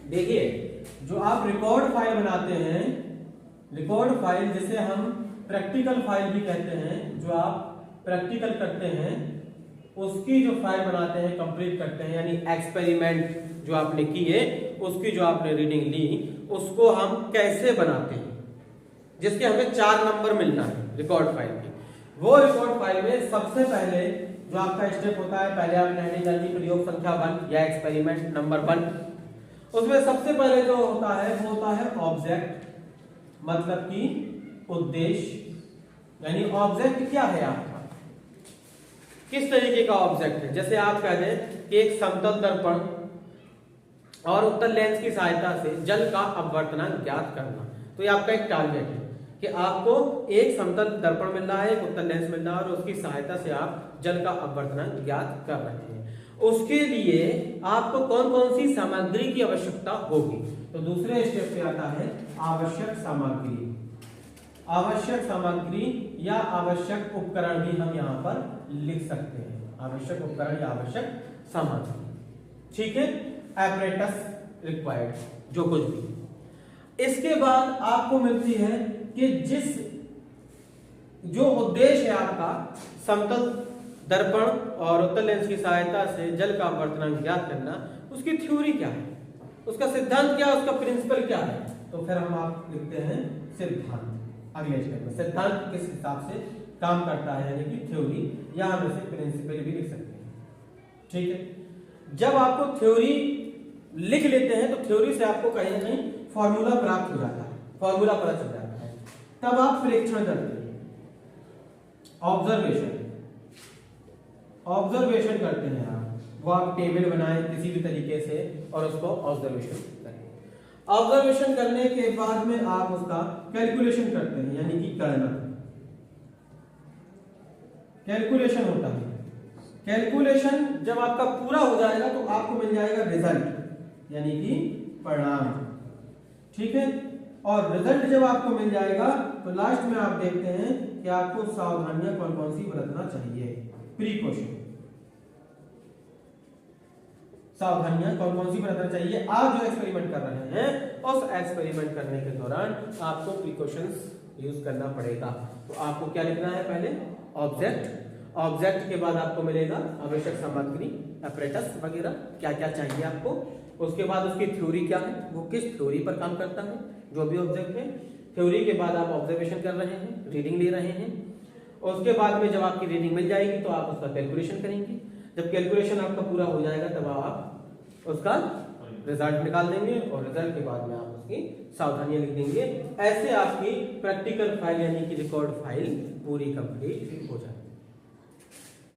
देखिए, जो आप रिकॉर्ड फाइल बनाते हैं, रिकॉर्ड फाइल जिसे हम प्रैक्टिकल फाइल भी कहते हैं, जो आप प्रैक्टिकल करते हैं उसकी जो फाइल बनाते हैं, कंप्लीट करते हैं, यानी एक्सपेरिमेंट जो आपने किए उसकी जो आपने रीडिंग ली, उसको हम कैसे बनाते हैं, जिसके हमें 4 नंबर मिलना है रिकॉर्ड फाइल के। वो रिकॉर्ड फाइल में सबसे पहले जो आपका स्टेप होता है, पहले आपने हेडिंग डाली प्रयोग संख्या 1 या एक्सपेरिमेंट नंबर 1। उसमें सबसे पहले जो होता है वो होता है ऑब्जेक्ट, मतलब कि उद्देश्य, यानी ऑब्जेक्ट क्या है आपका, किस तरीके का ऑब्जेक्ट है। जैसे आप कह दें कि एक समतल दर्पण और उत्तल लेंस की सहायता से जल का अपवर्तनांक ज्ञात करना, तो ये आपका एक टारगेट है कि आपको एक समतल दर्पण मिल रहा है, एक उत्तल लेंस मिल रहा है, और उसकी सहायता से आप जल का अपवर्तनांक ज्ञात कर रहे हैं। उसके लिए आपको कौन कौन सी सामग्री की आवश्यकता होगी, तो दूसरे स्टेप पे आता है आवश्यक सामग्री। आवश्यक सामग्री या आवश्यक उपकरण भी हम यहाँ पर लिख सकते हैं, आवश्यक उपकरण या आवश्यक सामग्री, ठीक है, एपरेटस रिक्वायर्ड, जो कुछ भी। इसके बाद आपको मिलती है कि जो उद्देश्य है आपका, समतल दर्पण और उत्तल लेंस की सहायता से जल का अपवर्तनांक ज्ञात करना, उसकी थ्योरी क्या है, उसका सिद्धांत क्या है, उसका प्रिंसिपल क्या है, तो फिर हम आप लिखते हैं सिद्धांत। अगले स्टेप में सिद्धांत किस हिसाब से काम करता है, यानी कि थ्योरी, या हम इसे प्रिंसिपल भी लिख सकते हैं, ठीक है। जब आपको थ्योरी लिख लेते हैं तो थ्योरी से आपको कहीं ना कहीं फॉर्मूला प्राप्त हो जाता है, फॉर्मूला पता चल जाता है, तब आप परीक्षण करते हैं, ऑब्जर्वेशन करते हैं आप, वो आप टेबल बनाएं किसी भी तरीके से और उसको ऑब्जर्वेशन करें। ऑब्जर्वेशन करने के बाद में आप उसका कैलकुलेशन करते हैं, यानी कि गणना, कैलकुलेशन होता है। कैलकुलेशन जब आपका पूरा हो जाएगा तो आपको मिल जाएगा रिजल्ट, यानी कि परिणाम, ठीक है। और रिजल्ट जब आपको मिल जाएगा तो लास्ट में आप देखते हैं कि आपको सावधानियां कौन कौन सी बरतना चाहिए, प्रीकॉशन, सावधानियां कौन कौन सी बरतना चाहिए। आप जो एक्सपेरिमेंट कर रहे हैं उस एक्सपेरिमेंट करने के दौरान आपको प्रिकॉशंस यूज करना पड़ेगा। तो आपको क्या लिखना है, पहले ऑब्जेक्ट, ऑब्जेक्ट के बाद आपको मिलेगा आवश्यक सामग्री, एपरेटस वगैरह क्या क्या चाहिए आपको। उसके बाद उसकी थ्योरी क्या है, वो किस थ्योरी पर काम करता है, जो भी ऑब्जेक्ट है। थ्योरी के बाद आप ऑब्जर्वेशन कर रहे हैं, रीडिंग ले रहे हैं। उसके बाद में जब आपकी रीडिंग मिल जाएगी तो आप उसका कैलकुलेशन करेंगे। जब कैलकुलेशन आपका पूरा हो जाएगा तब आप उसका रिजल्ट निकाल देंगे और रिजल्ट के बाद में आप उसकी सावधानियां लिख देंगे। ऐसे आपकी प्रैक्टिकल फाइल यानी कि रिकॉर्ड फाइल पूरी कंप्लीट हो जाएगी।